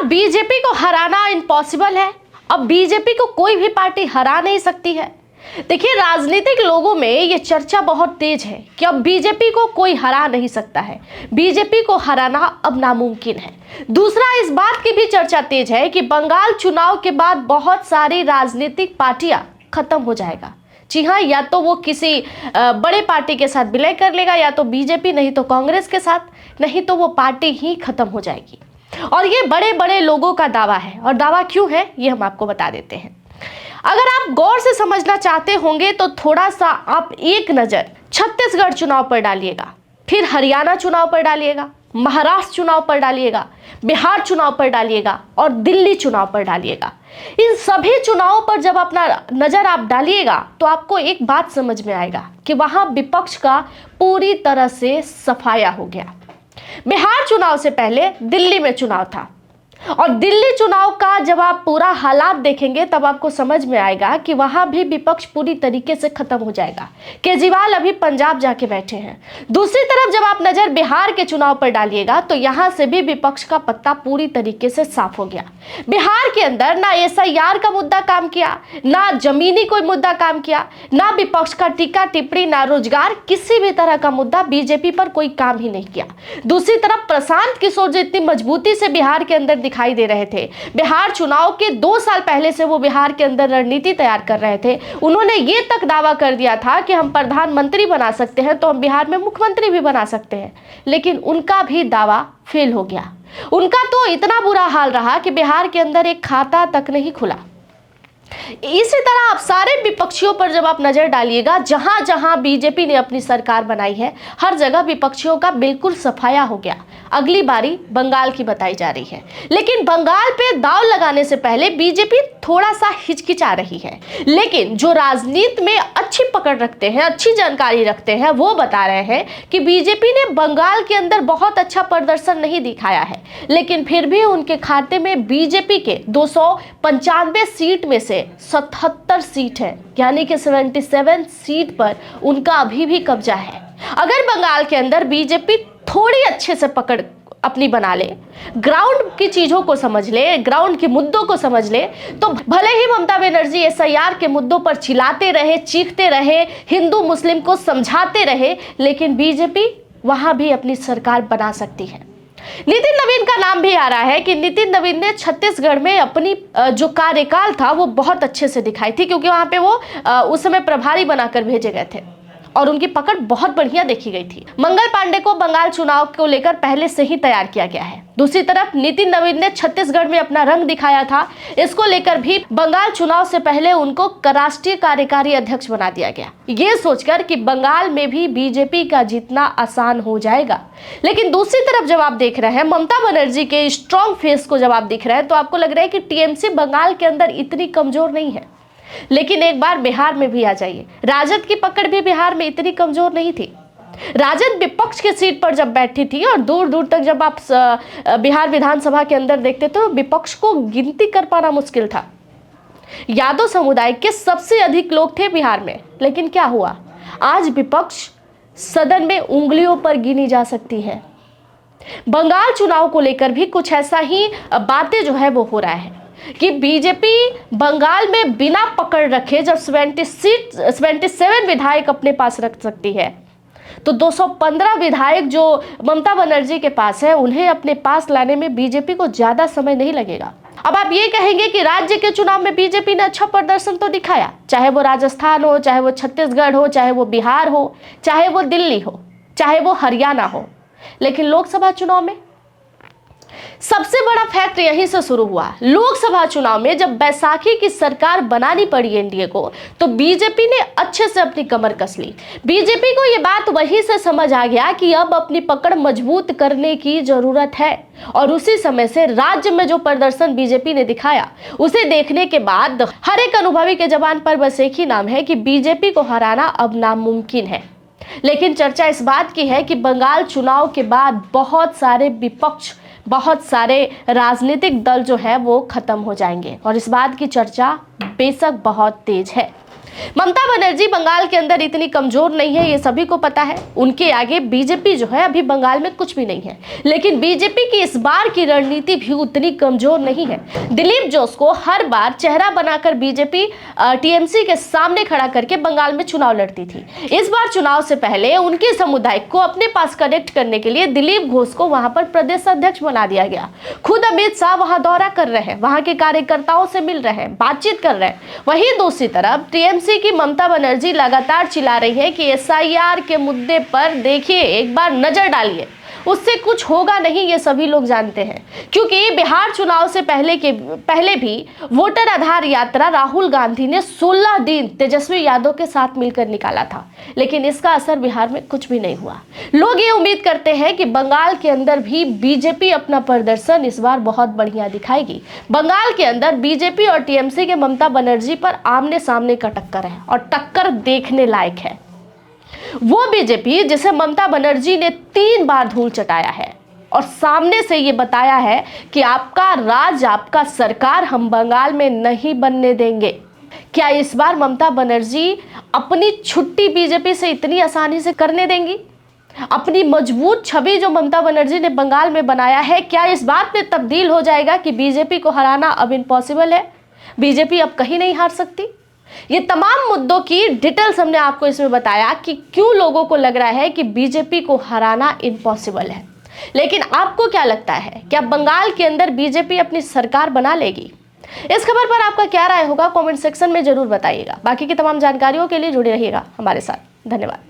BJP को हराना impossible है। अब बीजेपी को कोई भी पार्टी हरा नहीं सकती है। देखिए, राजनीतिक लोगों में ये चर्चा बहुत तेज है कि अब बीजेपी को कोई हरा नहीं सकता है, बीजेपी को हराना अब नामुमकिन है। दूसरा, इस बात की भी चर्चा तेज है कि बंगाल चुनाव के बाद बहुत सारी राजनीतिक पार्टियां खत्म हो जाएगा। जी हाँ, या तो वो किसी बड़े पार्टी के साथ विलय कर लेगा, या तो बीजेपी, नहीं तो कांग्रेस के साथ, नहीं तो वो पार्टी ही खत्म हो जाएगी। और ये बड़े बड़े लोगों का दावा है, और दावा क्यों है ये हम आपको बता देते हैं। अगर आप गौर से समझना चाहते होंगे तो थोड़ा सा आप एक नजर छत्तीसगढ़ चुनाव पर डालिएगा, फिर हरियाणा चुनाव पर डालिएगा, महाराष्ट्र चुनाव पर डालिएगा, बिहार चुनाव पर डालिएगा और दिल्ली चुनाव पर डालिएगा। इन सभी चुनावों पर जब अपना नजर आप डालिएगा तो आपको एक बात समझ में आएगा कि वहां विपक्ष का पूरी तरह से सफाया हो गया। बिहार चुनाव से पहले दिल्ली में चुनाव था, और दिल्ली चुनाव का जब आप पूरा हालात देखेंगे तब आपको समझ में आएगा कि वहां भी विपक्ष पूरी तरीके से खत्म हो जाएगा। केजरीवाल अभी पंजाब जाके बैठे हैं। दूसरी तरफ जब आप नजर बिहार के चुनाव पर डालिएगा तो यहां से भी विपक्ष का पत्ता पूरी तरीके से साफ हो गया। बिहार के अंदर ना SIR का मुद्दा काम किया, ना जमीनी कोई मुद्दा काम किया, ना विपक्ष का टीका टिप्पणी, ना रोजगार, किसी भी तरह का मुद्दा बीजेपी पर कोई काम ही नहीं किया। दूसरी तरफ प्रशांत किशोर जो इतनी मजबूती से बिहार के अंदर दिखाई दे रहे थे, बिहार चुनाव के 2 साल पहले से वो बिहार के अंदर रणनीति तैयार कर रहे थे। उन्होंने ये तक दावा कर दिया था कि हम प्रधानमंत्री बना सकते हैं तो हम बिहार में मुख्यमंत्री भी बना सकते हैं, लेकिन उनका भी दावा फेल हो गया। उनका तो इतना बुरा हाल रहा कि बिहार के अंदर एक खाता तक नहीं खुला। इसी तरह आप सारे विपक्षियों पर जब आप नजर डालिएगा, जहां जहां बीजेपी ने अपनी सरकार बनाई है, हर जगह विपक्षियों का बिल्कुल सफाया हो गया। अगली बारी बंगाल की बताई जा रही है, लेकिन बंगाल पे दांव लगाने से पहले बीजेपी थोड़ा सा हिचकिचा रही है। लेकिन जो राजनीति में अच्छी पकड़ रखते हैं, अच्छी जानकारी रखते हैं, वो बता रहे हैं कि बीजेपी ने बंगाल के अंदर बहुत अच्छा प्रदर्शन नहीं दिखाया है, लेकिन फिर भी उनके खाते में बीजेपी के 295 सीट में से 77 सीट है, यानी कि 77 सीट पर उनका अभी भी कब्जा है। अगर बंगाल के अंदर बीजेपी थोड़ी अच्छे से पकड़ अपनी बना ले, ग्राउंड की चीजों को समझ ले, ग्राउंड के मुद्दों को समझ ले, तो भले ही ममता बनर्जी SIR के मुद्दों पर चिल्लाते रहे, चीखते रहे, हिंदू मुस्लिम को समझाते रहे, लेकिन बीजेपी वहां भी अपनी सरकार बना सकती है। नितिन नवीन का नाम भी आ रहा है कि नितिन नवीन ने छत्तीसगढ़ में अपनी जो कार्यकाल था वो बहुत अच्छे से दिखाई थी, क्योंकि वहां पे वो उस समय प्रभारी बनाकर भेजे गए थे और उनकी पकड़ बहुत बढ़िया देखी गई थी। मंगल पांडे को बंगाल चुनाव को लेकर पहले से ही तैयार किया गया है। दूसरी तरफ नितिन नवीन ने छत्तीसगढ़ में अपना रंग दिखाया था, इसको लेकर भी बंगाल चुनाव से पहले उनको राष्ट्रीय कार्यकारी अध्यक्ष बना दिया गया, ये सोचकर कि बंगाल में भी बीजेपी का जीतना आसान हो जाएगा। लेकिन दूसरी तरफ जब आप देख रहे हैं ममता बनर्जी के स्ट्रॉन्ग फेस को, जब आप देख रहे हैं तो आपको लग रहा है कि TMC बंगाल के अंदर इतनी कमजोर नहीं है। लेकिन एक बार बिहार में भी आ जाइए, राजद की पकड़ भी बिहार में इतनी कमजोर नहीं थी। राजद विपक्ष की सीट पर जब बैठी थी और दूर दूर तक जब आप बिहार विधानसभा के अंदर देखते तो विपक्ष को गिनती कर पाना मुश्किल था। यादव समुदाय के सबसे अधिक लोग थे बिहार में, लेकिन क्या हुआ, आज विपक्ष सदन में उंगलियों पर गिनी जा सकती है। बंगाल चुनाव को लेकर भी कुछ ऐसा ही बातें जो है वो हो रहा है कि बीजेपी बंगाल में बिना पकड़ रखे जब 77 विधायक अपने पास रख सकती है, तो 215 विधायक जो ममता बनर्जी के पास है उन्हें अपने पास लाने में बीजेपी को ज्यादा समय नहीं लगेगा। अब आप ये कहेंगे कि राज्य के चुनाव में बीजेपी ने अच्छा प्रदर्शन तो दिखाया, चाहे वो राजस्थान हो, चाहे वो छत्तीसगढ़ हो, चाहे वो बिहार हो, चाहे वो दिल्ली हो, चाहे वो हरियाणा हो, लेकिन लोकसभा चुनाव में सबसे बड़ा फैक्ट यहीं से शुरू हुआ। लोकसभा चुनाव में जब बैसाखी की सरकार बनानी पड़ी एनडीए को, तो बीजेपी ने अच्छे से अपनी कमर कस ली। बीजेपी को यह बात वहीं से समझ आ गया कि अब अपनी पकड़ मजबूत करने की जरूरत है, और उसी समय से राज्य में जो प्रदर्शन बीजेपी ने दिखाया उसे देखने के बाद हर एक अनुभवी के जबान पर बस एक ही नाम है कि बीजेपी को हराना अब नामुमकिन है। लेकिन चर्चा इस बात की है कि बंगाल चुनाव के बाद बहुत सारे विपक्ष, बहुत सारे राजनीतिक दल जो है वो खत्म हो जाएंगे, और इस बात की चर्चा बेशक बहुत तेज है। ममता बनर्जी बंगाल के अंदर इतनी कमजोर नहीं है, ये सभी को पता है। उनके आगे बीजेपी जो है अभी बंगाल में कुछ भी नहीं है। लेकिन बीजेपी की इस बार की रणनीति भी उतनी कमजोर नहीं है। दिलीप जोश को हर बार चेहरा बनाकर बीजेपी टीएमसी के सामने खड़ा करके बंगाल में चुनाव लड़ती थी। इस बार चुनाव से पहले उनके समुदाय को अपने पास कनेक्ट करने के लिए दिलीप घोष को वहां पर प्रदेश अध्यक्ष बना दिया गया। खुद अमित शाह वहां दौरा कर रहे हैं, वहां के कार्यकर्ताओं से मिल रहे हैं, बातचीत कर रहे हैं। वहीं दूसरी तरफ टीएमसी की ममता बनर्जी लगातार चिल्ला रही है कि एसआईआर के मुद्दे पर देखिए, एक बार नजर डालिए, उससे कुछ होगा नहीं, ये सभी लोग जानते हैं। क्योंकि बिहार चुनाव से पहले भी वोटर आधार यात्रा राहुल गांधी ने 16 दिन तेजस्वी यादव के साथ मिलकर निकाला था, लेकिन इसका असर बिहार में कुछ भी नहीं हुआ। लोग ये उम्मीद करते हैं कि बंगाल के अंदर भी बीजेपी अपना प्रदर्शन इस बार बहुत बढ़िया दिखाएगी। बंगाल के अंदर बीजेपी और टीएमसी के ममता बनर्जी पर आमने सामने का टक्कर है और टक्कर देखने लायक है। वो बीजेपी जिसे ममता बनर्जी ने 3 बार धूल चटाया है और सामने से ये बताया है कि आपका राज, आपका सरकार हम बंगाल में नहीं बनने देंगे। क्या इस बार ममता बनर्जी अपनी छुट्टी बीजेपी से इतनी आसानी से करने देंगी? अपनी मजबूत छवि जो ममता बनर्जी ने बंगाल में बनाया है, क्या इस बात में तब्दील हो जाएगा कि बीजेपी को हराना अब इम्पॉसिबल है? बीजेपी अब कहीं नहीं हार सकती? ये तमाम मुद्दों की डिटेल्स हमने आपको इसमें बताया कि क्यों लोगों को लग रहा है कि बीजेपी को हराना इम्पॉसिबल है। लेकिन आपको क्या लगता है, क्या बंगाल के अंदर बीजेपी अपनी सरकार बना लेगी? इस खबर पर आपका क्या राय होगा, कमेंट सेक्शन में जरूर बताइएगा। बाकी की तमाम जानकारियों के लिए जुड़े रहिएगा हमारे साथ। धन्यवाद।